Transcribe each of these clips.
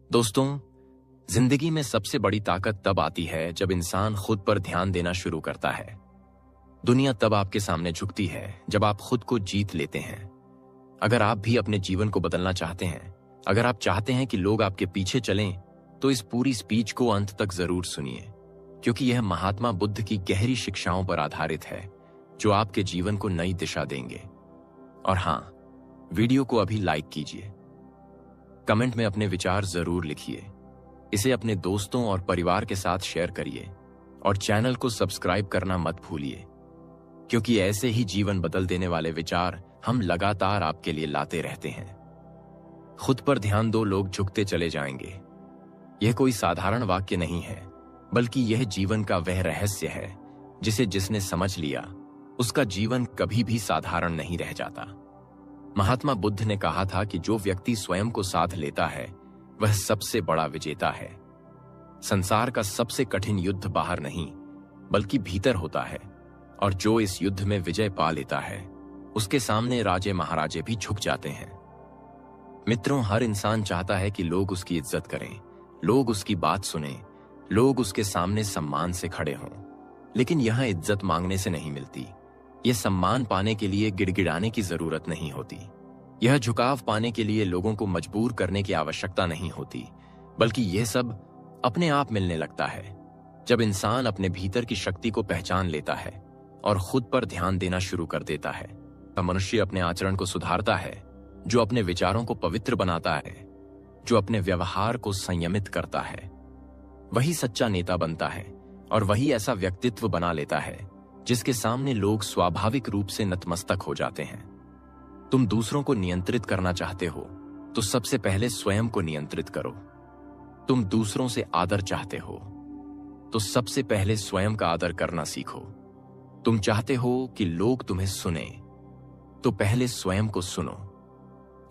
दोस्तों, जिंदगी में सबसे बड़ी ताकत तब आती है जब इंसान खुद पर ध्यान देना शुरू करता है। दुनिया तब आपके सामने झुकती है जब आप खुद को जीत लेते हैं। अगर आप भी अपने जीवन को बदलना चाहते हैं, अगर आप चाहते हैं कि लोग आपके पीछे चलें, तो इस पूरी स्पीच को अंत तक जरूर सुनिए, क्योंकि यह महात्मा बुद्ध की गहरी शिक्षाओं पर आधारित है जो आपके जीवन को नई दिशा देंगे। और हां, वीडियो को अभी लाइक कीजिए, कमेंट में अपने विचार जरूर लिखिए, इसे अपने दोस्तों और परिवार के साथ शेयर करिए और चैनल को सब्सक्राइब करना मत भूलिए, क्योंकि ऐसे ही जीवन बदल देने वाले विचार हम लगातार आपके लिए लाते रहते हैं। खुद पर ध्यान दो, लोग झुकते चले जाएंगे। यह कोई साधारण वाक्य नहीं है, बल्कि यह जीवन का वह रहस्य है जिसे जिसने समझ लिया, उसका जीवन कभी भी साधारण नहीं रह जाता। महात्मा बुद्ध ने कहा था कि जो व्यक्ति स्वयं को साथ लेता है वह सबसे बड़ा विजेता है। संसार का सबसे कठिन युद्ध बाहर नहीं बल्कि भीतर होता है, और जो इस युद्ध में विजय पा लेता है उसके सामने राजे महाराजे भी झुक जाते हैं। मित्रों, हर इंसान चाहता है कि लोग उसकी इज्जत करें, लोग उसकी बात सुनें, लोग उसके सामने सम्मान से खड़े हों। लेकिन यह इज्जत मांगने से नहीं मिलती, यह सम्मान पाने के लिए गिड़गिड़ाने की जरूरत नहीं होती, यह झुकाव पाने के लिए लोगों को मजबूर करने की आवश्यकता नहीं होती, बल्कि यह सब अपने आप मिलने लगता है जब इंसान अपने भीतर की शक्ति को पहचान लेता है और खुद पर ध्यान देना शुरू कर देता है। तब मनुष्य अपने आचरण को सुधारता है, जो अपने विचारों को पवित्र बनाता है, जो अपने व्यवहार को संयमित करता है। वही सच्चा नेता बनता है और वही ऐसा व्यक्तित्व बना लेता है जिसके सामने लोग स्वाभाविक रूप से नतमस्तक हो जाते हैं। तुम दूसरों को नियंत्रित करना चाहते हो तो सबसे पहले स्वयं को नियंत्रित करो। तुम दूसरों से आदर चाहते हो तो सबसे पहले स्वयं का आदर करना सीखो। तुम चाहते हो कि लोग तुम्हें सुने तो पहले स्वयं को सुनो।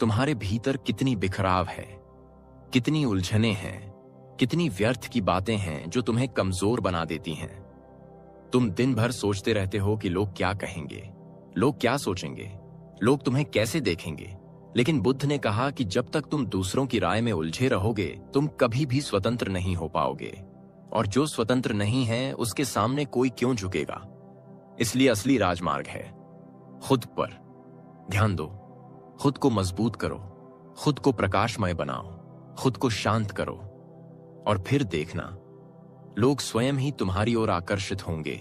तुम्हारे भीतर कितनी बिखराव है, कितनी उलझने हैं, कितनी व्यर्थ की बातें हैं जो तुम्हें कमजोर बना देती हैं। तुम दिन भर सोचते रहते हो कि लोग क्या कहेंगे, लोग क्या सोचेंगे, लोग तुम्हें कैसे देखेंगे। लेकिन बुद्ध ने कहा कि जब तक तुम दूसरों की राय में उलझे रहोगे, तुम कभी भी स्वतंत्र नहीं हो पाओगे, और जो स्वतंत्र नहीं है उसके सामने कोई क्यों झुकेगा। इसलिए असली राजमार्ग है खुद पर ध्यान दो, खुद को मजबूत करो, खुद को प्रकाशमय बनाओ, खुद को शांत करो, और फिर देखना, लोग स्वयं ही तुम्हारी ओर आकर्षित होंगे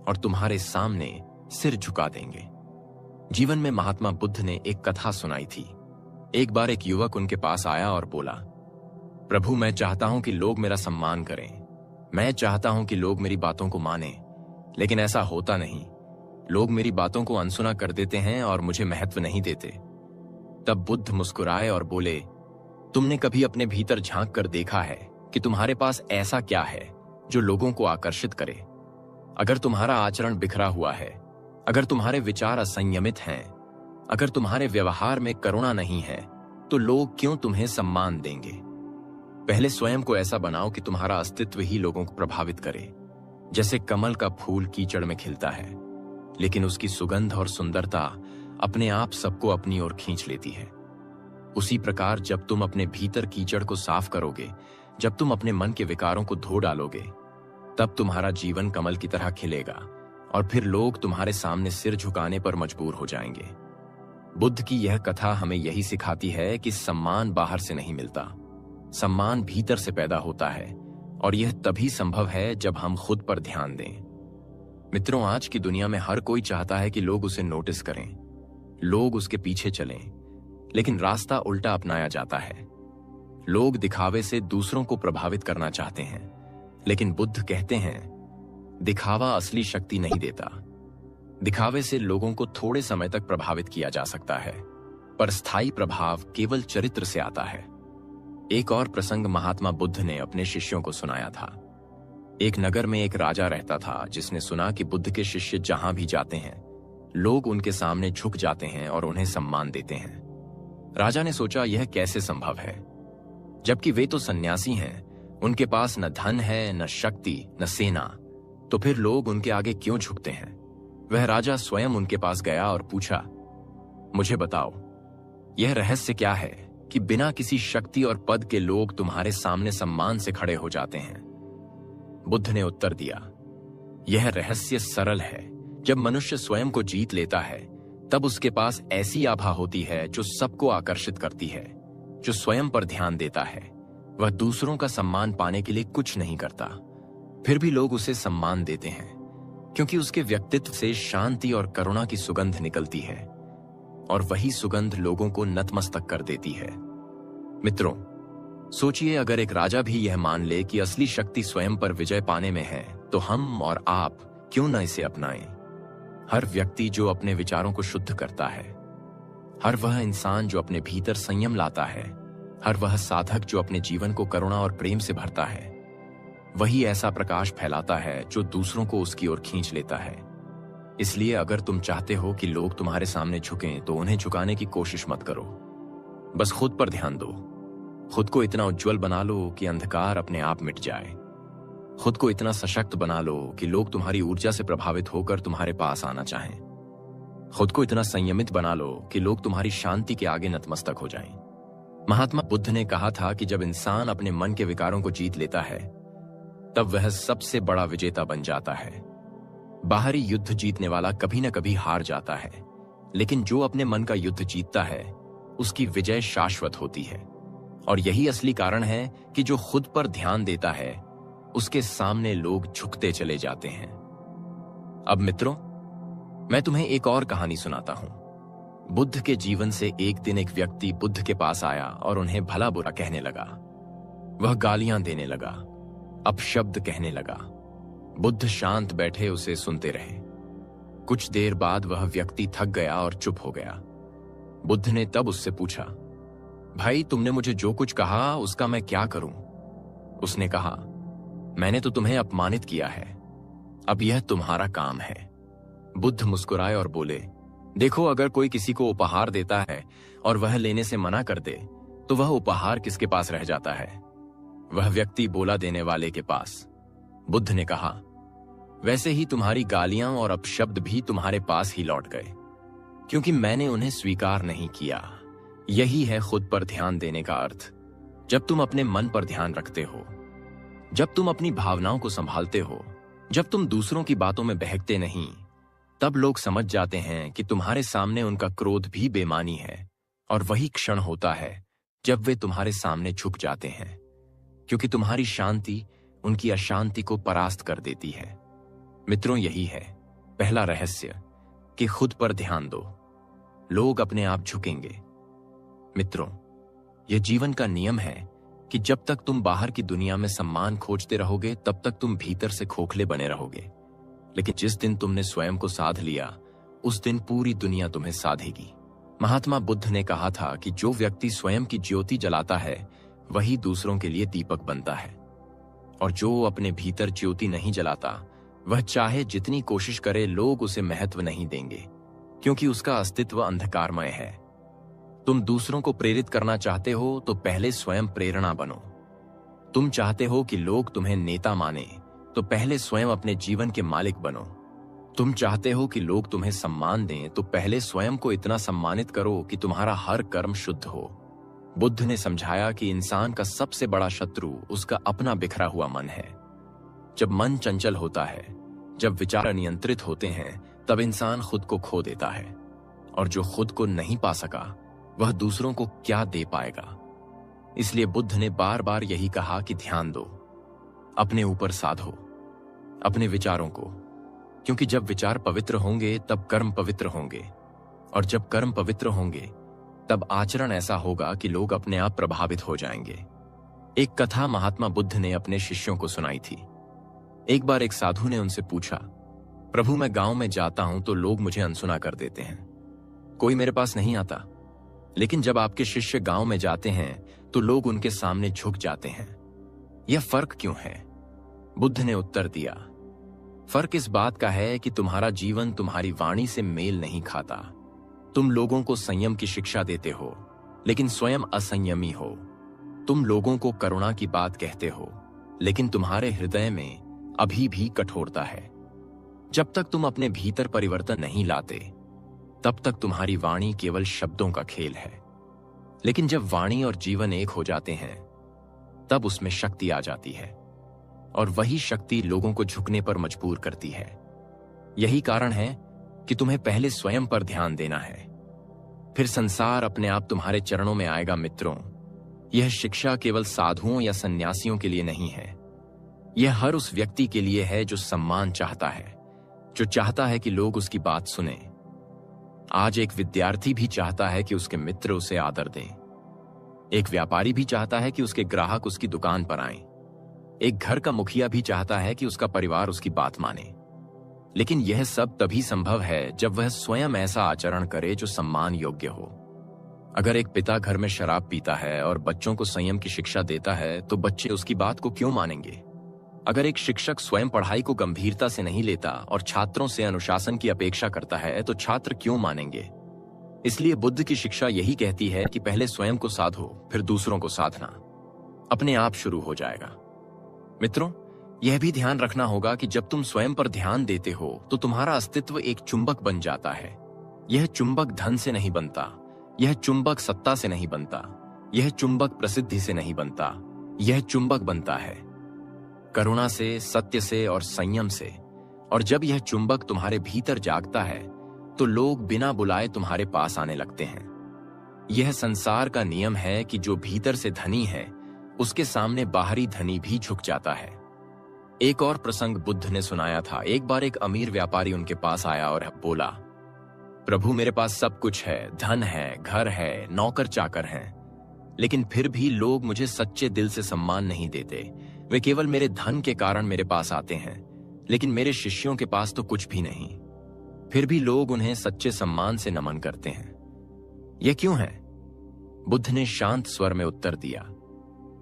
और तुम्हारे सामने सिर झुका देंगे। जीवन में महात्मा बुद्ध ने एक कथा सुनाई थी। एक बार एक युवक उनके पास आया और बोला, प्रभु, मैं चाहता हूं कि लोग मेरा सम्मान करें, मैं चाहता हूं कि लोग मेरी बातों को माने, लेकिन ऐसा होता नहीं। लोग मेरी बातों को अनसुना कर देते हैं और मुझे महत्व नहीं देते। तब बुद्ध मुस्कुराए और बोले, तुमने कभी अपने भीतर झांक कर देखा है कि तुम्हारे पास ऐसा क्या है जो लोगों को आकर्षित करे? अगर तुम्हारा आचरण बिखरा हुआ है, अगर तुम्हारे विचार असंयमित हैं, अगर तुम्हारे व्यवहार में करुणा नहीं है, तो लोग क्यों तुम्हें सम्मान देंगे? पहले स्वयं को ऐसा बनाओ कि तुम्हारा अस्तित्व ही लोगों को प्रभावित करे। जैसे कमल का फूल कीचड़ में खिलता है, लेकिन उसकी सुगंध और सुंदरता अपने आप सबको अपनी ओर खींच लेती है। उसी प्रकार जब तुम अपने भीतर कीचड़ को साफ करोगे, जब तुम अपने मन के विकारों को धो डालोगे, तब तुम्हारा जीवन कमल की तरह खिलेगा और फिर लोग तुम्हारे सामने सिर झुकाने पर मजबूर हो जाएंगे। बुद्ध की यह कथा हमें यही सिखाती है कि सम्मान बाहर से नहीं मिलता, सम्मान भीतर से पैदा होता है, और यह तभी संभव है जब हम खुद पर ध्यान दें। मित्रों, आज की दुनिया में हर कोई चाहता है कि लोग उसे नोटिस करें, लोग उसके पीछे चलें, लेकिन रास्ता उल्टा अपनाया जाता है। लोग दिखावे से दूसरों को प्रभावित करना चाहते हैं, लेकिन बुद्ध कहते हैं, दिखावा असली शक्ति नहीं देता। दिखावे से लोगों को थोड़े समय तक प्रभावित किया जा सकता है, पर स्थायी प्रभाव केवल चरित्र से आता है। एक और प्रसंग महात्मा बुद्ध ने अपने शिष्यों को सुनाया था। एक नगर में एक राजा रहता था जिसने सुना कि बुद्ध के शिष्य जहां भी जाते हैं, लोग उनके सामने झुक जाते हैं और उन्हें सम्मान देते हैं। राजा ने सोचा, यह कैसे संभव है, जबकि वे तो सन्यासी हैं, उनके पास न धन है, न शक्ति, न सेना, तो फिर लोग उनके आगे क्यों झुकते हैं? वह राजा स्वयं उनके पास गया और पूछा, मुझे बताओ, यह रहस्य क्या है कि बिना किसी शक्ति और पद के लोग तुम्हारे सामने सम्मान से खड़े हो जाते हैं? बुद्ध ने उत्तर दिया, यह रहस्य सरल है। जब मनुष्य स्वयं को जीत लेता है, तब उसके पास ऐसी आभा होती है जो सबको आकर्षित करती है। जो स्वयं पर ध्यान देता है, वह दूसरों का सम्मान पाने के लिए कुछ नहीं करता, फिर भी लोग उसे सम्मान देते हैं, क्योंकि उसके व्यक्तित्व से शांति और करुणा की सुगंध निकलती है, और वही सुगंध लोगों को नतमस्तक कर देती है। मित्रों, सोचिए, अगर एक राजा भी यह मान ले कि असली शक्ति स्वयं पर विजय पाने में है, तो हम और आप क्यों न इसे अपनाएं? हर व्यक्ति जो अपने विचारों को शुद्ध करता है, हर वह इंसान जो अपने भीतर संयम लाता है, हर वह साधक जो अपने जीवन को करुणा और प्रेम से भरता है, वही ऐसा प्रकाश फैलाता है जो दूसरों को उसकी ओर खींच लेता है। इसलिए अगर तुम चाहते हो कि लोग तुम्हारे सामने झुकें, तो उन्हें झुकाने की कोशिश मत करो। बस खुद पर ध्यान दो। खुद को इतना उज्जवल बना लो कि अंधकार अपने आप मिट जाए। खुद को इतना सशक्त बना लो कि लोग तुम्हारी ऊर्जा से प्रभावित होकर तुम्हारे पास आना चाहें। खुद को इतना संयमित बना लो कि लोग तुम्हारी शांति के आगे नतमस्तक हो जाएं। महात्मा बुद्ध ने कहा था कि जब इंसान अपने मन के विकारों को जीत लेता है, तब वह सबसे बड़ा विजेता बन जाता है। बाहरी युद्ध जीतने वाला कभी न कभी हार जाता है, लेकिन जो अपने मन का युद्ध जीतता है, उसकी विजय शाश्वत होती है। और यही असली कारण है कि जो खुद पर ध्यान देता है, उसके सामने लोग झुकते चले जाते हैं। अब मित्रों, मैं तुम्हें एक और कहानी सुनाता हूं। बुद्ध के जीवन से एक दिन एक व्यक्ति बुद्ध के पास आया और उन्हें भला बुरा कहने लगा। वह गालियां देने लगा, अपशब्द कहने लगा। बुद्ध शांत बैठे उसे सुनते रहे। कुछ देर बाद वह व्यक्ति थक गया और चुप हो गया। बुद्ध ने तब उससे पूछा, भाई, तुमने मुझे जो कुछ कहा उसका मैं क्या करूं? उसने कहा, मैंने तो तुम्हें अपमानित किया है, अब यह तुम्हारा काम है। बुद्ध मुस्कुराए और बोले, देखो, अगर कोई किसी को उपहार देता है और वह लेने से मना कर दे, तो वह उपहार किसके पास रह जाता है? वह व्यक्ति बोला देने वाले के पास। बुद्ध ने कहा, वैसे ही तुम्हारी गालियां और अपशब्द भी तुम्हारे पास ही लौट गए, क्योंकि मैंने उन्हें स्वीकार नहीं किया। यही है खुद पर ध्यान देने का अर्थ। जब तुम अपने मन पर ध्यान रखते हो, जब तुम अपनी भावनाओं को संभालते हो, जब तुम दूसरों की बातों में बहकते नहीं, तब लोग समझ जाते हैं कि तुम्हारे सामने उनका क्रोध भी बेमानी है। और वही क्षण होता है जब वे तुम्हारे सामने झुक जाते हैं, क्योंकि तुम्हारी शांति उनकी अशांति को परास्त कर देती है। मित्रों, यही है पहला रहस्य कि खुद पर ध्यान दो, लोग अपने आप झुकेंगे। मित्रों, यह जीवन का नियम है कि जब तक तुम बाहर की दुनिया में सम्मान खोजते रहोगे, तब तक तुम भीतर से खोखले बने रहोगे। लेकिन जिस दिन तुमने स्वयं को साध लिया, उस दिन पूरी दुनिया तुम्हें साधेगी। महात्मा बुद्ध ने कहा था कि जो व्यक्ति स्वयं की ज्योति जलाता है, वही दूसरों के लिए दीपक बनता है, और जो अपने भीतर ज्योति नहीं जलाता, वह चाहे जितनी कोशिश करे, लोग उसे महत्व नहीं देंगे, क्योंकि उसका अस्तित्व अंधकारमय है। तुम दूसरों को प्रेरित करना चाहते हो, तो पहले स्वयं प्रेरणा बनो। तुम चाहते हो कि लोग तुम्हें नेता माने, तो पहले स्वयं अपने जीवन के मालिक बनो। तुम चाहते हो कि लोग तुम्हें सम्मान दें, तो पहले स्वयं को इतना सम्मानित करो कि तुम्हारा हर कर्म शुद्ध हो। बुद्ध ने समझाया कि इंसान का सबसे बड़ा शत्रु उसका अपना बिखरा हुआ मन है। जब मन चंचल होता है, जब विचार अनियंत्रित होते हैं, तब इंसान खुद को खो देता है, और जो खुद को नहीं पा सका, वह दूसरों को क्या दे पाएगा। इसलिए बुद्ध ने बार बार यही कहा कि ध्यान दो, अपने ऊपर साधो, अपने विचारों को, क्योंकि जब विचार पवित्र होंगे तब कर्म पवित्र होंगे, और जब कर्म पवित्र होंगे तब आचरण ऐसा होगा कि लोग अपने आप प्रभावित हो जाएंगे। एक कथा महात्मा बुद्ध ने अपने शिष्यों को सुनाई थी। एक बार एक साधु ने उनसे पूछा, प्रभु, मैं गांव में जाता हूं तो लोग मुझे अनसुना कर देते हैं, कोई मेरे पास नहीं आता, लेकिन जब आपके शिष्य गांव में जाते हैं तो लोग उनके सामने झुक जाते हैं, यह फर्क क्यों है? बुद्ध ने उत्तर दिया, फर्क इस बात का है कि तुम्हारा जीवन तुम्हारी वाणी से मेल नहीं खाता। तुम लोगों को संयम की शिक्षा देते हो, लेकिन स्वयं असंयमी हो। तुम लोगों को करुणा की बात कहते हो, लेकिन तुम्हारे हृदय में अभी भी कठोरता है। जब तक तुम अपने भीतर परिवर्तन नहीं लाते, तब तक तुम्हारी वाणी केवल शब्दों का खेल है। लेकिन जब वाणी और जीवन एक हो जाते हैं तब उसमें शक्ति आ जाती है, और वही शक्ति लोगों को झुकने पर मजबूर करती है। यही कारण है कि तुम्हें पहले स्वयं पर ध्यान देना है, फिर संसार अपने आप तुम्हारे चरणों में आएगा। मित्रों, यह शिक्षा केवल साधुओं या सन्यासियों के लिए नहीं है, यह हर उस व्यक्ति के लिए है जो सम्मान चाहता है, जो चाहता है कि लोग उसकी बात सुने। आज एक विद्यार्थी भी चाहता है कि उसके मित्र उसे आदर दें, एक व्यापारी भी चाहता है कि उसके ग्राहक उसकी दुकान पर आएं, एक घर का मुखिया भी चाहता है कि उसका परिवार उसकी बात माने। लेकिन यह सब तभी संभव है जब वह स्वयं ऐसा आचरण करे जो सम्मान योग्य हो। अगर एक पिता घर में शराब पीता है और बच्चों को संयम की शिक्षा देता है तो बच्चे उसकी बात को क्यों मानेंगे? अगर एक शिक्षक स्वयं पढ़ाई को गंभीरता से नहीं लेता और छात्रों से अनुशासन की अपेक्षा करता है तो छात्र क्यों मानेंगे? इसलिए बुद्ध की शिक्षा यही कहती है कि पहले स्वयं को साधो, फिर दूसरों को साधना अपने आप शुरू हो जाएगा। मित्रों, यह भी ध्यान रखना होगा कि जब तुम स्वयं पर ध्यान देते हो तो तुम्हारा अस्तित्व एक चुंबक बन जाता है। यह चुंबक धन से नहीं बनता, यह चुंबक सत्ता से नहीं बनता, यह चुंबक प्रसिद्धि से नहीं बनता, यह चुंबक बनता है करुणा से, सत्य से और संयम से। और जब यह चुंबक तुम्हारे भीतर जागता है तो लोग बिना बुलाए तुम्हारे पास आने लगते हैं। यह संसार का नियम है कि जो भीतर से धनी है उसके सामने बाहरी धनी भी झुक जाता है। एक और प्रसंग बुद्ध ने सुनाया था। एक बार एक अमीर व्यापारी उनके पास आया और बोला, प्रभु, मेरे पास सब कुछ है, धन है, घर है, नौकर चाकर हैं, लेकिन फिर भी लोग मुझे सच्चे दिल से सम्मान नहीं देते। वे केवल मेरे धन के कारण मेरे पास आते हैं, लेकिन मेरे शिष्यों के पास तो कुछ भी नहीं, फिर भी लोग उन्हें सच्चे सम्मान से नमन करते हैं। यह क्यों है? बुद्ध ने शांत स्वर में उत्तर दिया,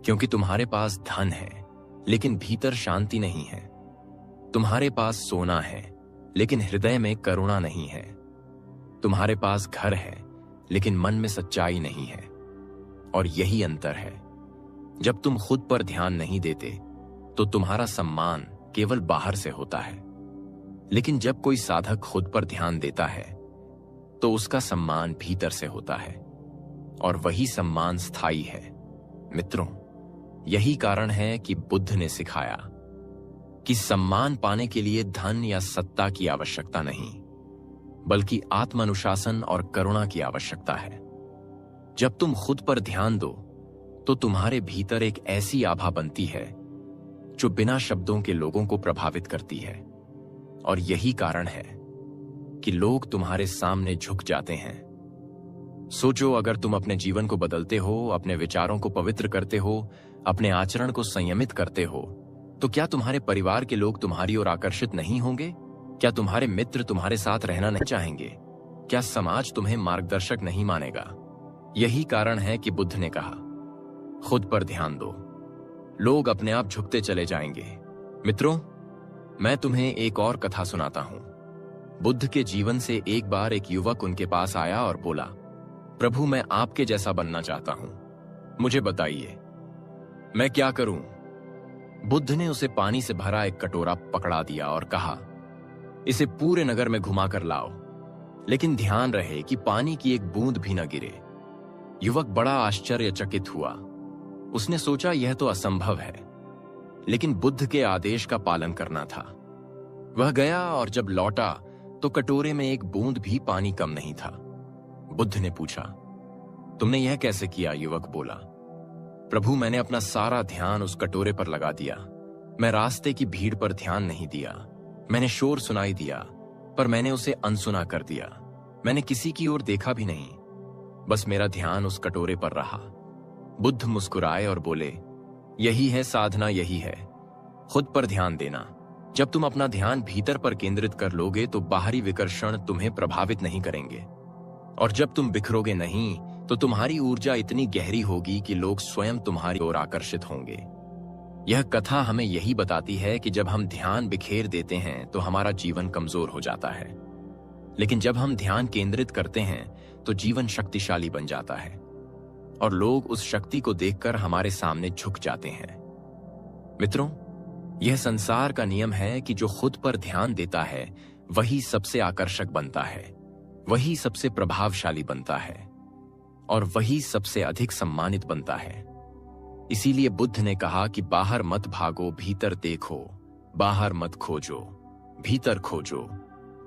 क्योंकि तुम्हारे पास धन है लेकिन भीतर शांति नहीं है। तुम्हारे पास सोना है लेकिन हृदय में करुणा नहीं है। तुम्हारे पास घर है लेकिन मन में सच्चाई नहीं है। और यही अंतर है। जब तुम खुद पर ध्यान नहीं देते तो तुम्हारा सम्मान केवल बाहर से होता है, लेकिन जब कोई साधक खुद पर ध्यान देता है तो उसका सम्मान भीतर से होता है, और वही सम्मान स्थायी है। मित्रों, यही कारण है कि बुद्ध ने सिखाया कि सम्मान पाने के लिए धन या सत्ता की आवश्यकता नहीं, बल्कि आत्मानुशासन और करुणा की आवश्यकता है। जब तुम खुद पर ध्यान दो तो तुम्हारे भीतर एक ऐसी आभा बनती है जो बिना शब्दों के लोगों को प्रभावित करती है, और यही कारण है कि लोग तुम्हारे सामने झुक जाते हैं। सोचो, अगर तुम अपने जीवन को बदलते हो, अपने विचारों को पवित्र करते हो, अपने आचरण को संयमित करते हो, तो क्या तुम्हारे परिवार के लोग तुम्हारी ओर आकर्षित नहीं होंगे? क्या तुम्हारे मित्र तुम्हारे साथ रहना नहीं चाहेंगे? क्या समाज तुम्हें मार्गदर्शक नहीं मानेगा? यही कारण है कि बुद्ध ने कहा, खुद पर ध्यान दो, लोग अपने आप झुकते चले जाएंगे। मित्रों, मैं तुम्हें एक और कथा सुनाता हूं। बुद्ध के जीवन से एक बार एक युवक उनके पास आया और बोला, प्रभु, मैं आपके जैसा बनना चाहता हूं, मुझे बताइए मैं क्या करूं? बुद्ध ने उसे पानी से भरा एक कटोरा पकड़ा दिया और कहा, इसे पूरे नगर में घुमा कर लाओ, लेकिन ध्यान रहे कि पानी की एक बूंद भी न गिरे। युवक बड़ा आश्चर्यचकित हुआ। उसने सोचा, यह तो असंभव है, लेकिन बुद्ध के आदेश का पालन करना था। वह गया और जब लौटा तो कटोरे में एक बूंद भी पानी कम नहीं था। बुद्ध ने पूछा, तुमने यह कैसे किया? युवक बोला, प्रभु, मैंने अपना सारा ध्यान उस कटोरे पर लगा दिया। मैं रास्ते की भीड़ पर ध्यान नहीं दिया। मैंने शोर सुनाई दिया पर मैंने उसे अनसुना कर दिया। मैंने किसी की ओर देखा भी नहीं, बस मेरा ध्यान उस कटोरे पर रहा। बुद्ध मुस्कुराए और बोले, यही है साधना, यही है खुद पर ध्यान देना। जब तुम अपना ध्यान भीतर पर केंद्रित कर लोगे तो बाहरी विकर्षण तुम्हें प्रभावित नहीं करेंगे, और जब तुम बिखरोगे नहीं तो तुम्हारी ऊर्जा इतनी गहरी होगी कि लोग स्वयं तुम्हारी ओर आकर्षित होंगे। यह कथा हमें यही बताती है कि जब हम ध्यान बिखेर देते हैं तो हमारा जीवन कमजोर हो जाता है, लेकिन जब हम ध्यान केंद्रित करते हैं तो जीवन शक्तिशाली बन जाता है, और लोग उस शक्ति को देखकर हमारे सामने झुक जाते हैं। मित्रों, यह संसार का नियम है कि जो खुद पर ध्यान देता है वही सबसे आकर्षक बनता है, वही सबसे प्रभावशाली बनता है। और वही सबसे अधिक सम्मानित बनता है। इसीलिए बुद्ध ने कहा कि बाहर मत भागो, भीतर देखो, बाहर मत खोजो, भीतर खोजो,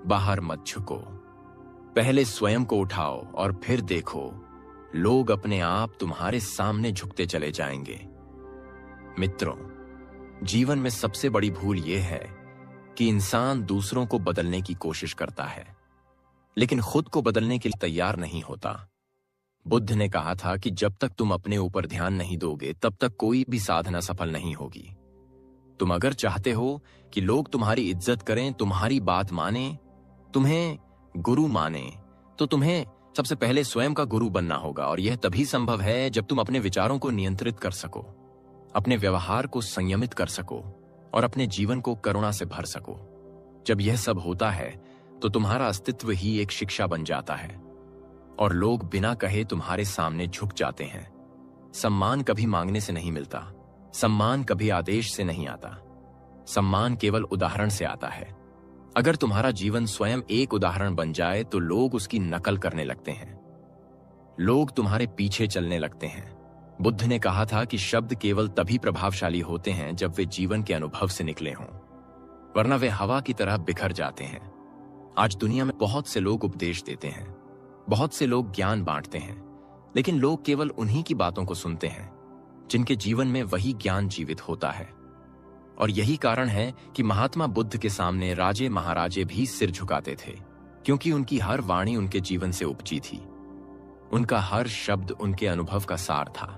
बाहर मत झुको। पहले स्वयं को उठाओ और फिर देखो, लोग अपने आप तुम्हारे सामने झुकते चले जाएंगे। मित्रों, जीवन में सबसे बड़ी भूल यह है कि इंसान दूसरों को बदलने की कोशिश करता है, लेकिन खुद को बदलने के लिए तैयार नहीं होता। बुद्ध ने कहा था कि जब तक तुम अपने ऊपर ध्यान नहीं दोगे, तब तक कोई भी साधना सफल नहीं होगी। तुम अगर चाहते हो कि लोग तुम्हारी इज्जत करें, तुम्हारी बात माने, तुम्हें गुरु माने, तो तुम्हें सबसे पहले स्वयं का गुरु बनना होगा। और यह तभी संभव है जब तुम अपने विचारों को नियंत्रित कर सको, अपने व्यवहार को संयमित कर सको और अपने जीवन को करुणा से भर सको। जब यह सब होता है तो तुम्हारा अस्तित्व ही एक शिक्षा बन जाता है और लोग बिना कहे तुम्हारे सामने झुक जाते हैं। सम्मान कभी मांगने से नहीं मिलता, सम्मान कभी आदेश से नहीं आता, सम्मान केवल उदाहरण से आता है। अगर तुम्हारा जीवन स्वयं एक उदाहरण बन जाए तो लोग उसकी नकल करने लगते हैं, लोग तुम्हारे पीछे चलने लगते हैं। बुद्ध ने कहा था कि शब्द केवल तभी प्रभावशाली होते हैं जब वे जीवन के अनुभव से निकले हों, वरना वे हवा की तरह बिखर जाते हैं। आज दुनिया में बहुत से लोग उपदेश देते हैं, बहुत से लोग ज्ञान बांटते हैं, लेकिन लोग केवल उन्हीं की बातों को सुनते हैं जिनके जीवन में वही ज्ञान जीवित होता है। और यही कारण है कि महात्मा बुद्ध के सामने राजे महाराजे भी सिर झुकाते थे, क्योंकि उनकी हर वाणी उनके जीवन से उपजी थी। उनका हर शब्द उनके अनुभव का सार था,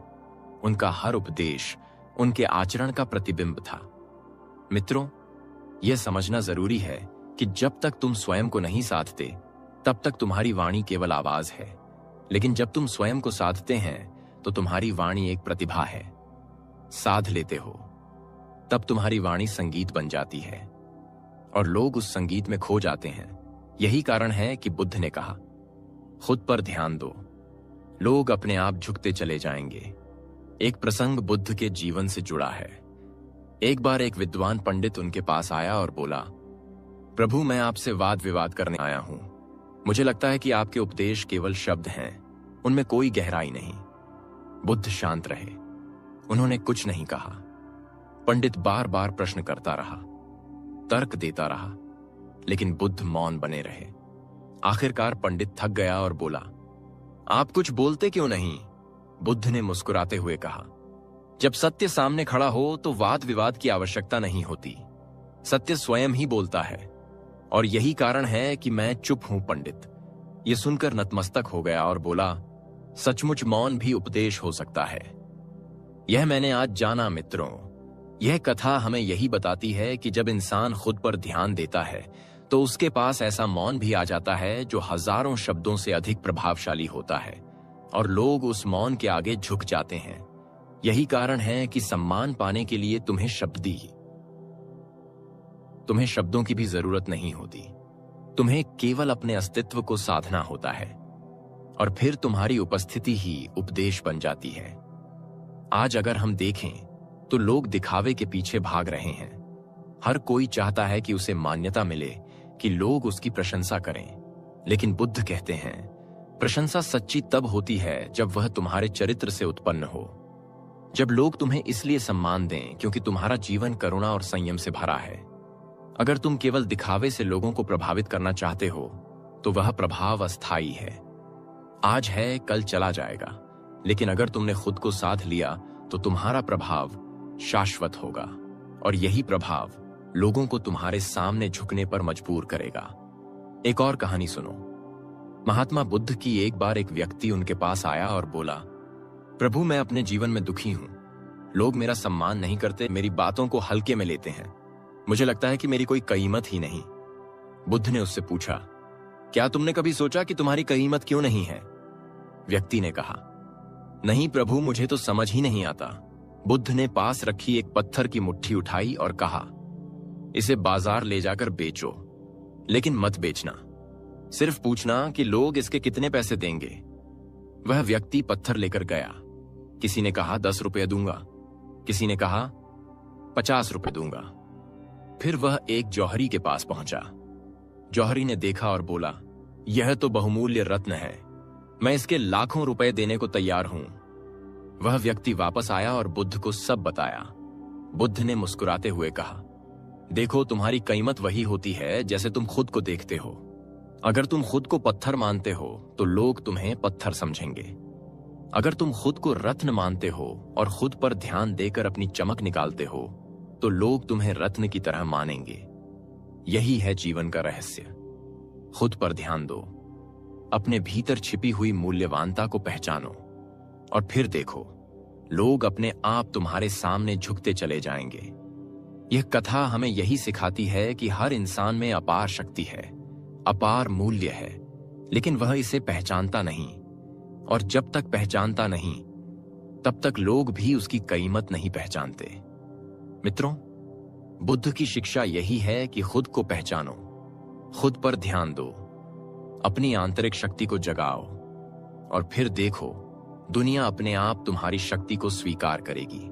उनका हर उपदेश उनके आचरण का प्रतिबिंब था। मित्रों, यह समझना जरूरी है कि जब तक तुम स्वयं को नहीं साधते, तब तक तुम्हारी वाणी केवल आवाज है, लेकिन जब तुम स्वयं को साधते हैं तो तुम्हारी वाणी एक प्रतिभा है। साध लेते हो तब तुम्हारी वाणी संगीत बन जाती है और लोग उस संगीत में खो जाते हैं। यही कारण है कि बुद्ध ने कहा, खुद पर ध्यान दो, लोग अपने आप झुकते चले जाएंगे। एक प्रसंग बुद्ध के जीवन से जुड़ा है। एक बार एक विद्वान पंडित उनके पास आया और बोला, प्रभु, मैं आपसे वाद विवाद करने आया हूं। मुझे लगता है कि आपके उपदेश केवल शब्द हैं, उनमें कोई गहराई नहीं। बुद्ध शांत रहे, उन्होंने कुछ नहीं कहा। पंडित बार बार प्रश्न करता रहा, तर्क देता रहा, लेकिन बुद्ध मौन बने रहे। आखिरकार पंडित थक गया और बोला, आप कुछ बोलते क्यों नहीं? बुद्ध ने मुस्कुराते हुए कहा, जब सत्य सामने खड़ा हो तो वाद विवाद की आवश्यकता नहीं होती, सत्य स्वयं ही बोलता है। और यही कारण है कि मैं चुप हूं पंडित। यह सुनकर नतमस्तक हो गया और बोला, सचमुच मौन भी उपदेश हो सकता है। यह मैंने आज जाना। मित्रों, यह कथा हमें यही बताती है कि जब इंसान खुद पर ध्यान देता है तो उसके पास ऐसा मौन भी आ जाता है जो हजारों शब्दों से अधिक प्रभावशाली होता है और लोग उस मौन के आगे झुक जाते हैं। यही कारण है कि सम्मान पाने के लिए तुम्हें शब्दों की भी जरूरत नहीं होती, तुम्हें केवल अपने अस्तित्व को साधना होता है और फिर तुम्हारी उपस्थिति ही उपदेश बन जाती है। आज अगर हम देखें तो लोग दिखावे के पीछे भाग रहे हैं। हर कोई चाहता है कि उसे मान्यता मिले, कि लोग उसकी प्रशंसा करें। लेकिन बुद्ध कहते हैं, प्रशंसा सच्ची तब होती है जब वह तुम्हारे चरित्र से उत्पन्न हो, जब लोग तुम्हें इसलिए सम्मान दें क्योंकि तुम्हारा जीवन करुणा और संयम से भरा है। अगर तुम केवल दिखावे से लोगों को प्रभावित करना चाहते हो तो वह प्रभाव अस्थायी है, आज है कल चला जाएगा। लेकिन अगर तुमने खुद को साध लिया तो तुम्हारा प्रभाव शाश्वत होगा और यही प्रभाव लोगों को तुम्हारे सामने झुकने पर मजबूर करेगा। एक और कहानी सुनो। महात्मा बुद्ध की एक बार एक व्यक्ति उनके पास आया और बोला, प्रभु, मैं अपने जीवन में दुखी हूं। लोग मेरा सम्मान नहीं करते, मेरी बातों को हल्के में लेते हैं। मुझे लगता है कि मेरी कोई कीमत ही नहीं। बुद्ध ने उससे पूछा, क्या तुमने कभी सोचा कि तुम्हारी कीमत क्यों नहीं है? व्यक्ति ने कहा, नहीं प्रभु, मुझे तो समझ ही नहीं आता। बुद्ध ने पास रखी एक पत्थर की मुट्ठी उठाई और कहा, इसे बाजार ले जाकर बेचो, लेकिन मत बेचना, सिर्फ पूछना कि लोग इसके कितने पैसे देंगे। वह व्यक्ति पत्थर लेकर गया। किसी ने कहा 10 रुपये दूंगा, किसी ने कहा 50 रुपये दूंगा। फिर वह एक जौहरी के पास पहुंचा। जौहरी ने देखा और बोला, यह तो बहुमूल्य रत्न है, मैं इसके लाखों रुपए देने को तैयार हूं। वह व्यक्ति वापस आया और बुद्ध को सब बताया। बुद्ध ने मुस्कुराते हुए कहा, देखो, तुम्हारी कीमत वही होती है जैसे तुम खुद को देखते हो। अगर तुम खुद को पत्थर मानते हो तो लोग तुम्हें पत्थर समझेंगे। अगर तुम खुद को रत्न मानते हो और खुद पर ध्यान देकर अपनी चमक निकालते हो तो लोग तुम्हें रत्न की तरह मानेंगे। यही है जीवन का रहस्य। खुद पर ध्यान दो, अपने भीतर छिपी हुई मूल्यवानता को पहचानो और फिर देखो, लोग अपने आप तुम्हारे सामने झुकते चले जाएंगे। यह कथा हमें यही सिखाती है कि हर इंसान में अपार शक्ति है, अपार मूल्य है, लेकिन वह इसे पहचानता नहीं। और जब तक पहचानता नहीं, तब तक लोग भी उसकी कीमत नहीं पहचानते। मित्रों, बुद्ध की शिक्षा यही है कि खुद को पहचानो, खुद पर ध्यान दो, अपनी आंतरिक शक्ति को जगाओ और फिर देखो, दुनिया अपने आप तुम्हारी शक्ति को स्वीकार करेगी।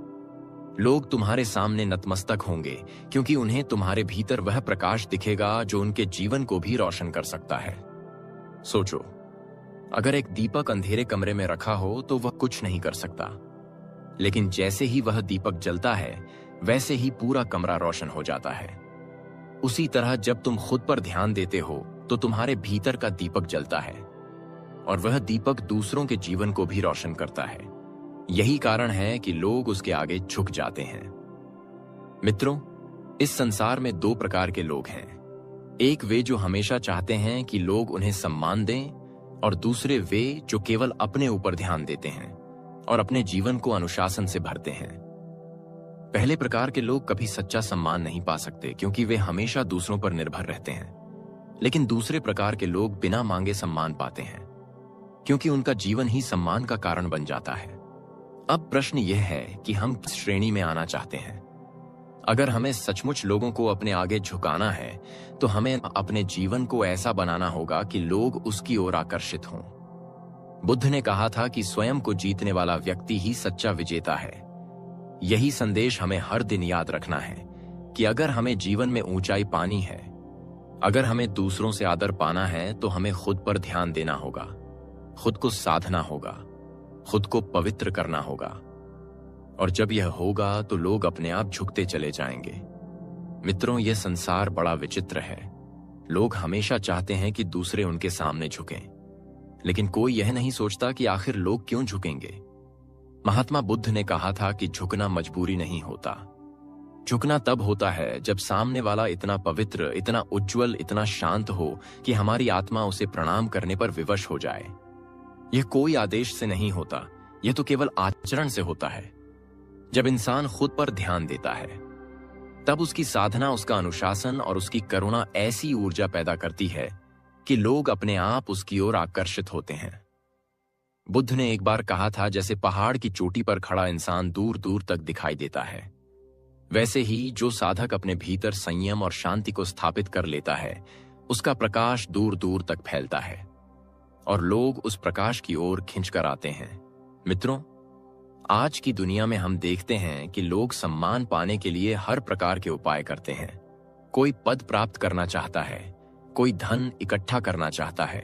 लोग तुम्हारे सामने नतमस्तक होंगे क्योंकि उन्हें तुम्हारे भीतर वह प्रकाश दिखेगा जो उनके जीवन को भी रोशन कर सकता है। सोचो, अगर एक दीपक अंधेरे कमरे में रखा हो तो वह कुछ नहीं कर सकता, लेकिन जैसे ही वह दीपक जलता है वैसे ही पूरा कमरा रोशन हो जाता है। उसी तरह जब तुम खुद पर ध्यान देते हो तो तुम्हारे भीतर का दीपक जलता है और वह दीपक दूसरों के जीवन को भी रोशन करता है। यही कारण है कि लोग उसके आगे झुक जाते हैं। मित्रों, इस संसार में दो प्रकार के लोग हैं। एक वे जो हमेशा चाहते हैं कि लोग उन्हें सम्मान दें और दूसरे वे जो केवल अपने ऊपर ध्यान देते हैं और अपने जीवन को अनुशासन से भरते हैं। पहले प्रकार के लोग कभी सच्चा सम्मान नहीं पा सकते क्योंकि वे हमेशा दूसरों पर निर्भर रहते हैं, लेकिन दूसरे प्रकार के लोग बिना मांगे सम्मान पाते हैं क्योंकि उनका जीवन ही सम्मान का कारण बन जाता है। अब प्रश्न यह है कि हम किस श्रेणी में आना चाहते हैं। अगर हमें सचमुच लोगों को अपने आगे झुकाना है तो हमें अपने जीवन को ऐसा बनाना होगा कि लोग उसकी ओर आकर्षित हों। बुद्ध ने कहा था कि स्वयं को जीतने वाला व्यक्ति ही सच्चा विजेता है। यही संदेश हमें हर दिन याद रखना है कि अगर हमें जीवन में ऊंचाई पानी है, अगर हमें दूसरों से आदर पाना है तो हमें खुद पर ध्यान देना होगा, खुद को साधना होगा, खुद को पवित्र करना होगा। और जब यह होगा तो लोग अपने आप झुकते चले जाएंगे। मित्रों, यह संसार बड़ा विचित्र है। लोग हमेशा चाहते हैं कि दूसरे उनके सामने झुकें, लेकिन कोई यह नहीं सोचता कि आखिर लोग क्यों झुकेंगे। महात्मा बुद्ध ने कहा था कि झुकना मजबूरी नहीं होता। झुकना तब होता है जब सामने वाला इतना पवित्र, इतना उज्जवल, इतना शांत हो कि हमारी आत्मा उसे प्रणाम करने पर विवश हो जाए। यह कोई आदेश से नहीं होता, यह तो केवल आचरण से होता है। जब इंसान खुद पर ध्यान देता है तब उसकी साधना, उसका अनुशासन और उसकी करुणा ऐसी ऊर्जा पैदा करती है कि लोग अपने आप उसकी ओर आकर्षित होते हैं। बुद्ध ने एक बार कहा था, जैसे पहाड़ की चोटी पर खड़ा इंसान दूर दूर तक दिखाई देता है, वैसे ही जो साधक अपने भीतर संयम और शांति को स्थापित कर लेता है, उसका प्रकाश दूर दूर तक फैलता है और लोग उस प्रकाश की ओर खिंचकर आते हैं। मित्रों, आज की दुनिया में हम देखते हैं कि लोग सम्मान पाने के लिए हर प्रकार के उपाय करते हैं। कोई पद प्राप्त करना चाहता है, कोई धन इकट्ठा करना चाहता है,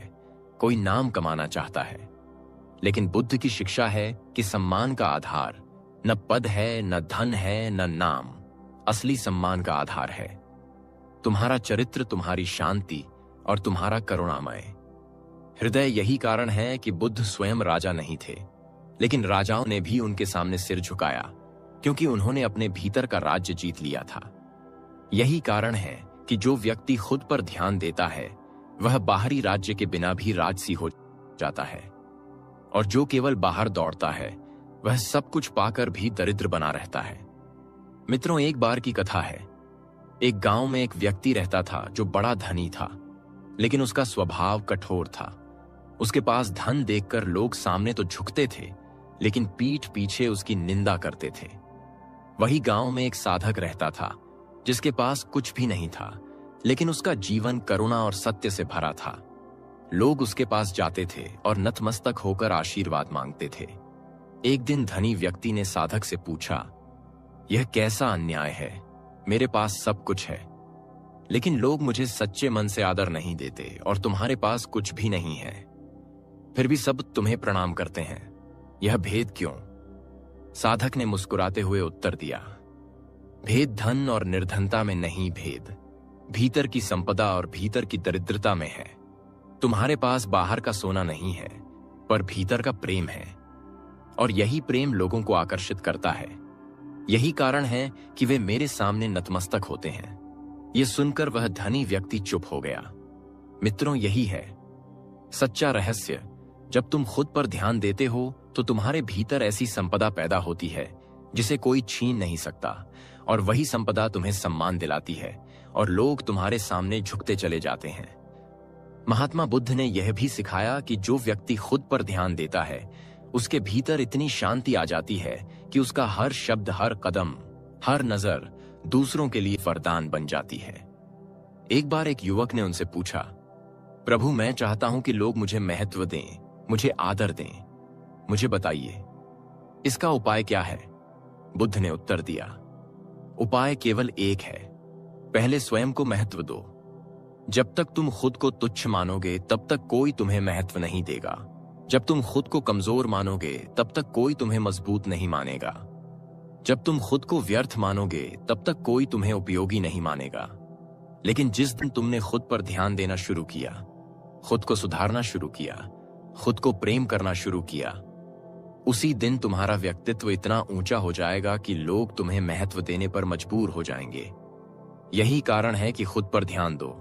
कोई नाम कमाना चाहता है। लेकिन बुद्ध की शिक्षा है कि सम्मान का आधार न पद है, न धन है, न नाम। असली सम्मान का आधार है तुम्हारा चरित्र, तुम्हारी शांति और तुम्हारा करुणामय हृदय। यही कारण है कि बुद्ध स्वयं राजा नहीं थे, लेकिन राजाओं ने भी उनके सामने सिर झुकाया क्योंकि उन्होंने अपने भीतर का राज्य जीत लिया था। यही कारण है कि जो व्यक्ति खुद पर ध्यान देता है वह बाहरी राज्य के बिना भी राजसी हो जाता है, और जो केवल बाहर दौड़ता है वह सब कुछ पाकर भी दरिद्र बना रहता है। मित्रों, एक बार की कथा है। एक गांव में एक व्यक्ति रहता था जो बड़ा धनी था, लेकिन उसका स्वभाव कठोर था। उसके पास धन देखकर लोग सामने तो झुकते थे, लेकिन पीठ पीछे उसकी निंदा करते थे। वही गांव में एक साधक रहता था जिसके पास कुछ भी नहीं था, लेकिन उसका जीवन करुणा और सत्य से भरा था। लोग उसके पास जाते थे और नतमस्तक होकर आशीर्वाद मांगते थे। एक दिन धनी व्यक्ति ने साधक से पूछा, यह कैसा अन्याय है, मेरे पास सब कुछ है, लेकिन लोग मुझे सच्चे मन से आदर नहीं देते और तुम्हारे पास कुछ भी नहीं है। फिर भी सब तुम्हें प्रणाम करते हैं। यह भेद क्यों? साधक ने मुस्कुराते हुए उत्तर दिया, भेद धन और निर्धनता में नहीं, भेद भीतर की संपदा और भीतर की दरिद्रता में है। तुम्हारे पास बाहर का सोना नहीं है, पर भीतर का प्रेम है, और यही प्रेम लोगों को आकर्षित करता है। यही कारण है कि वे मेरे सामने नतमस्तक होते हैं। यह सुनकर वह धनी व्यक्ति चुप हो गया। मित्रों, यही है सच्चा रहस्य। जब तुम खुद पर ध्यान देते हो तो तुम्हारे भीतर ऐसी संपदा पैदा होती है जिसे कोई छीन नहीं सकता, और वही संपदा तुम्हें सम्मान दिलाती है और लोग तुम्हारे सामने झुकते चले जाते हैं। महात्मा बुद्ध ने यह भी सिखाया कि जो व्यक्ति खुद पर ध्यान देता है उसके भीतर इतनी शांति आ जाती है कि उसका हर शब्द, हर कदम, हर नजर दूसरों के लिए वरदान बन जाती है। एक बार एक युवक ने उनसे पूछा, प्रभु, मैं चाहता हूं कि लोग मुझे महत्व दें, मुझे आदर दें। मुझे बताइए, इसका उपाय क्या है? बुद्ध ने उत्तर दिया, उपाय केवल एक है। पहले स्वयं को महत्व दो। जब तक तुम खुद को तुच्छ मानोगे तब तक कोई तुम्हें महत्व नहीं देगा। जब तुम खुद को कमजोर मानोगे तब तक कोई तुम्हें मजबूत नहीं मानेगा। जब तुम खुद को व्यर्थ मानोगे तब तक कोई तुम्हें उपयोगी नहीं मानेगा। लेकिन जिस दिन तुमने खुद पर ध्यान देना शुरू किया, खुद को सुधारना शुरू किया, खुद को प्रेम करना शुरू किया, उसी दिन तुम्हारा व्यक्तित्व इतना ऊंचा हो जाएगा कि लोग तुम्हें महत्व देने पर मजबूर हो जाएंगे। यही कारण है कि खुद पर ध्यान दो,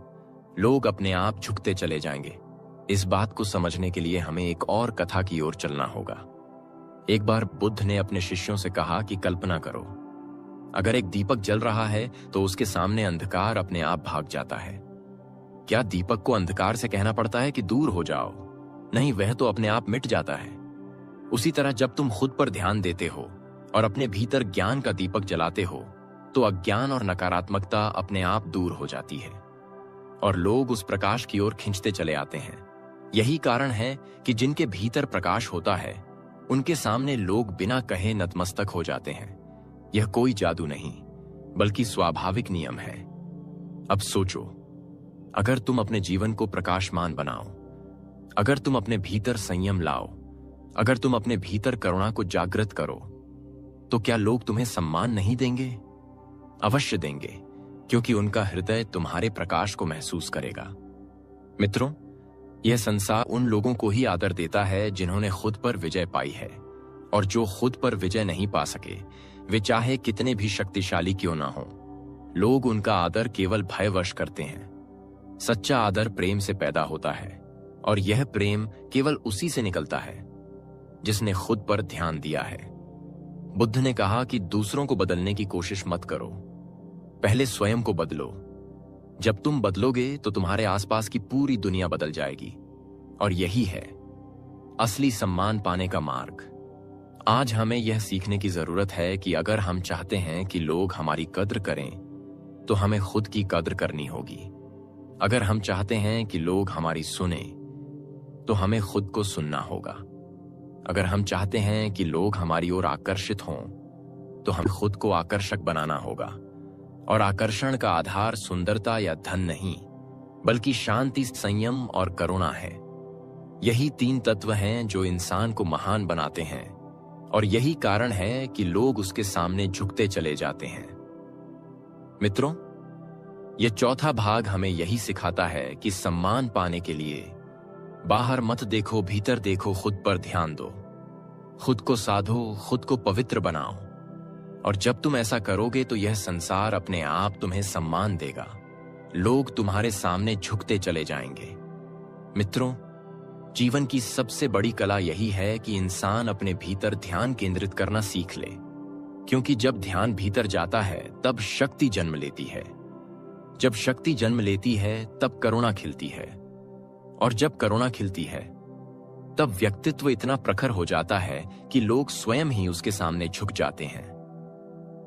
लोग अपने आप झुकते चले जाएंगे। इस बात को समझने के लिए हमें एक और कथा की ओर चलना होगा। एक बार बुद्ध ने अपने शिष्यों से कहा कि कल्पना करो, अगर एक दीपक जल रहा है तो उसके सामने अंधकार अपने आप भाग जाता है। क्या दीपक को अंधकार से कहना पड़ता है कि दूर हो जाओ? नहीं, वह तो अपने आप मिट जाता है। उसी तरह जब तुम खुद पर ध्यान देते हो और अपने भीतर ज्ञान का दीपक जलाते हो तो अज्ञान और नकारात्मकता अपने आप दूर हो जाती है और लोग उस प्रकाश की ओर खींचते चले आते हैं। यही कारण है कि जिनके भीतर प्रकाश होता है उनके सामने लोग बिना कहे नतमस्तक हो जाते हैं। यह कोई जादू नहीं, बल्कि स्वाभाविक नियम है। अब सोचो, अगर तुम अपने जीवन को प्रकाशमान बनाओ, अगर तुम अपने भीतर संयम लाओ, अगर तुम अपने भीतर करुणा को जागृत करो, तो क्या लोग तुम्हें सम्मान नहीं देंगे? अवश्य देंगे, क्योंकि उनका हृदय तुम्हारे प्रकाश को महसूस करेगा। मित्रों, यह संसार उन लोगों को ही आदर देता है जिन्होंने खुद पर विजय पाई है, और जो खुद पर विजय नहीं पा सके, वे चाहे कितने भी शक्तिशाली क्यों ना हो, लोग उनका आदर केवल भयवश करते हैं। सच्चा आदर प्रेम से पैदा होता है, और यह प्रेम केवल उसी से निकलता है जिसने खुद पर ध्यान दिया है। बुद्ध ने कहा कि दूसरों को बदलने की कोशिश मत करो, पहले स्वयं को बदलो। जब तुम बदलोगे तो तुम्हारे आसपास की पूरी दुनिया बदल जाएगी, और यही है असली सम्मान पाने का मार्ग। आज हमें यह सीखने की जरूरत है कि अगर हम चाहते हैं कि लोग हमारी कद्र करें, तो हमें खुद की कद्र करनी होगी। अगर हम चाहते हैं कि लोग हमारी सुने, तो हमें खुद को सुनना होगा। अगर हम चाहते हैं कि लोग हमारी ओर आकर्षित हों, तो हमें खुद को आकर्षक बनाना होगा। और आकर्षण का आधार सुंदरता या धन नहीं, बल्कि शांति, संयम और करुणा है। यही तीन तत्व हैं जो इंसान को महान बनाते हैं, और यही कारण है कि लोग उसके सामने झुकते चले जाते हैं। मित्रों, यह चौथा भाग हमें यही सिखाता है कि सम्मान पाने के लिए बाहर मत देखो, भीतर देखो, खुद पर ध्यान दो, खुद को साधो, खुद को पवित्र बनाओ। और जब तुम ऐसा करोगे तो यह संसार अपने आप तुम्हें सम्मान देगा। लोग तुम्हारे सामने झुकते चले जाएंगे। मित्रों, जीवन की सबसे बड़ी कला यही है कि इंसान अपने भीतर ध्यान केंद्रित करना सीख ले, क्योंकि जब ध्यान भीतर जाता है तब शक्ति जन्म लेती है। जब शक्ति जन्म लेती है तब करुणा खिलती है, और जब करुणा खिलती है तब व्यक्तित्व इतना प्रखर हो जाता है कि लोग स्वयं ही उसके सामने झुक जाते हैं।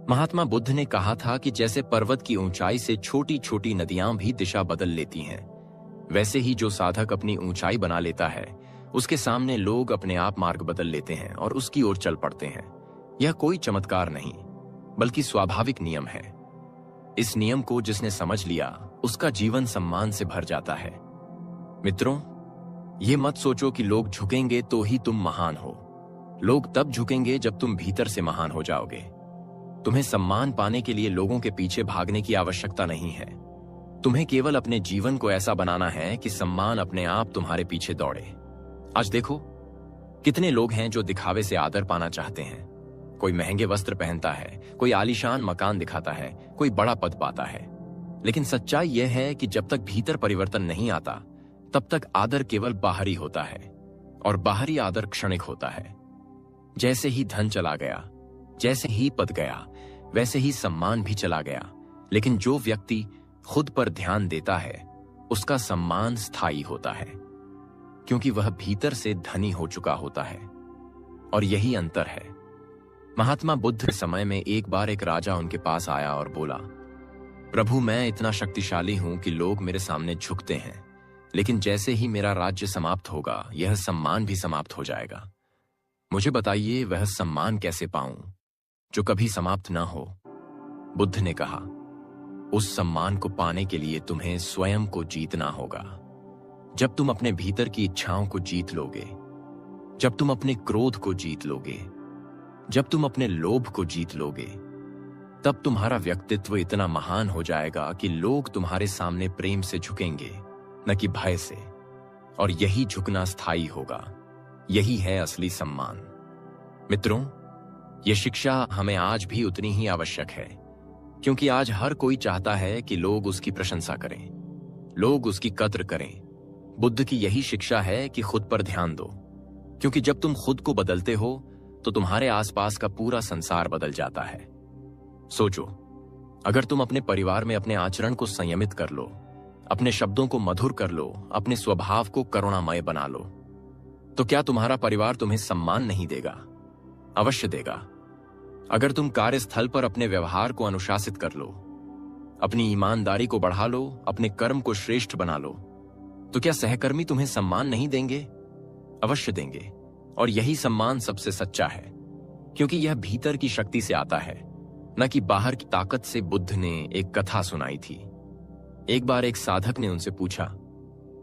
महात्मा बुद्ध ने कहा था कि जैसे पर्वत की ऊंचाई से छोटी छोटी नदियां भी दिशा बदल लेती हैं, वैसे ही जो साधक अपनी ऊंचाई बना लेता है, उसके सामने लोग अपने आप मार्ग बदल लेते हैं और उसकी ओर चल पड़ते हैं। यह कोई चमत्कार नहीं, बल्कि स्वाभाविक नियम है। इस नियम को जिसने समझ लिया, उसका जीवन सम्मान से भर जाता है। मित्रों, ये मत सोचो कि लोग झुकेंगे तो ही तुम महान हो। लोग तब झुकेंगे जब तुम भीतर से महान हो जाओगे। तुम्हें सम्मान पाने के लिए लोगों के पीछे भागने की आवश्यकता नहीं है। तुम्हें केवल अपने जीवन को ऐसा बनाना है कि सम्मान अपने आप तुम्हारे पीछे दौड़े। आज देखो, कितने लोग हैं जो दिखावे से आदर पाना चाहते हैं। कोई महंगे वस्त्र पहनता है, कोई आलीशान मकान दिखाता है, कोई बड़ा पद पाता है। लेकिन सच्चाई यह है कि जब तक भीतर परिवर्तन नहीं आता, तब तक आदर केवल बाहरी होता है, और बाहरी आदर क्षणिक होता है। जैसे ही धन चला गया, जैसे ही पद गया, वैसे ही सम्मान भी चला गया। लेकिन जो व्यक्ति खुद पर ध्यान देता है, उसका सम्मान स्थायी होता है, क्योंकि वह भीतर से धनी हो चुका होता है। और यही अंतर है। महात्मा बुद्ध के समय में एक बार एक राजा उनके पास आया और बोला, प्रभु, मैं इतना शक्तिशाली हूं कि लोग मेरे सामने झुकते हैं, लेकिन जैसे ही मेरा राज्य समाप्त होगा, यह सम्मान भी समाप्त हो जाएगा। मुझे बताइए, वह सम्मान कैसे पाऊं जो कभी समाप्त ना हो? बुद्ध ने कहा, उस सम्मान को पाने के लिए तुम्हें स्वयं को जीतना होगा। जब तुम अपने भीतर की इच्छाओं को जीत लोगे, जब तुम अपने क्रोध को जीत लोगे, जब तुम अपने लोभ को जीत लोगे, तब तुम्हारा व्यक्तित्व इतना महान हो जाएगा कि लोग तुम्हारे सामने प्रेम से झुकेंगे, न कि भय से। और यही झुकना स्थायी होगा। यही है असली सम्मान। मित्रों, यह शिक्षा हमें आज भी उतनी ही आवश्यक है, क्योंकि आज हर कोई चाहता है कि लोग उसकी प्रशंसा करें, लोग उसकी कद्र करें। बुद्ध की यही शिक्षा है कि खुद पर ध्यान दो, क्योंकि जब तुम खुद को बदलते हो तो तुम्हारे आसपास का पूरा संसार बदल जाता है। सोचो, अगर तुम अपने परिवार में अपने आचरण को संयमित कर लो, अपने शब्दों को मधुर कर लो, अपने स्वभाव को करुणामय बना लो, तो क्या तुम्हारा परिवार तुम्हें सम्मान नहीं देगा? अवश्य देगा। अगर तुम कार्यस्थल पर अपने व्यवहार को अनुशासित कर लो, अपनी ईमानदारी को बढ़ा लो, अपने कर्म को श्रेष्ठ बना लो, तो क्या सहकर्मी तुम्हें सम्मान नहीं देंगे? अवश्य देंगे। और यही सम्मान सबसे सच्चा है, क्योंकि यह भीतर की शक्ति से आता है, न कि बाहर की ताकत से। बुद्ध ने एक कथा सुनाई थी। एक बार एक साधक ने उनसे पूछा,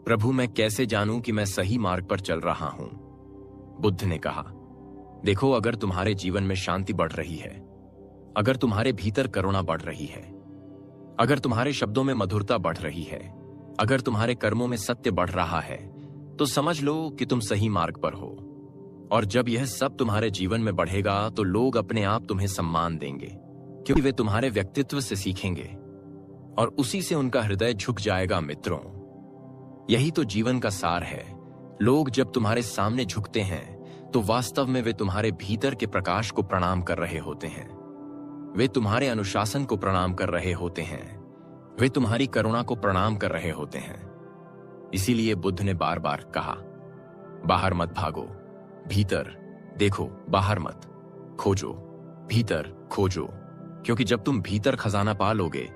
प्रभु, मैं कैसे जानूं कि मैं सही मार्ग पर चल रहा हूं? बुद्ध ने कहा, देखो, अगर तुम्हारे जीवन में शांति बढ़ रही है, अगर तुम्हारे भीतर करुणा बढ़ रही है, अगर तुम्हारे शब्दों में मधुरता बढ़ रही है, अगर तुम्हारे कर्मों में सत्य बढ़ रहा है, तो समझ लो कि तुम सही मार्ग पर हो। और जब यह सब तुम्हारे जीवन में बढ़ेगा, तो लोग अपने आप तुम्हें सम्मान देंगे, क्योंकि वे तुम्हारे व्यक्तित्व से सीखेंगे और उसी से उनका हृदय झुक जाएगा। मित्रों, यही तो जीवन का सार है। लोग जब तुम्हारे सामने झुकते हैं, तो वास्तव में वे तुम्हारे भीतर के प्रकाश को प्रणाम कर रहे होते हैं। वे तुम्हारे अनुशासन को प्रणाम कर रहे होते हैं। वे तुम्हारी करुणा को प्रणाम कर रहे होते हैं। इसीलिए बुद्ध ने बार बार कहा, बाहर मत भागो, भीतर देखो, बाहर मत खोजो, भीतर खोजो। क्योंकि जब तुम भीतर खजाना पा लोगे,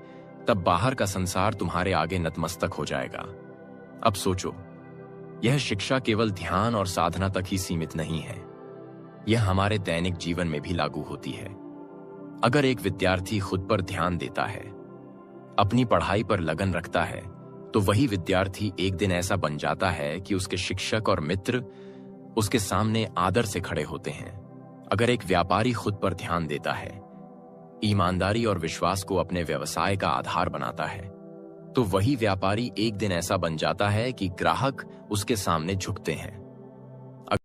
तब बाहर का संसार तुम्हारे आगे नतमस्तक हो जाएगा। अब सोचो, यह शिक्षा केवल ध्यान और साधना तक ही सीमित नहीं है, यह हमारे दैनिक जीवन में भी लागू होती है। अगर एक विद्यार्थी खुद पर ध्यान देता है, अपनी पढ़ाई पर लगन रखता है, तो वही विद्यार्थी एक दिन ऐसा बन जाता है कि उसके शिक्षक और मित्र उसके सामने आदर से खड़े होते हैं। अगर एक व्यापारी खुद पर ध्यान देता है, ईमानदारी और विश्वास को अपने व्यवसाय का आधार बनाता है, तो वही व्यापारी एक दिन ऐसा बन जाता है कि ग्राहक उसके सामने झुकते हैं।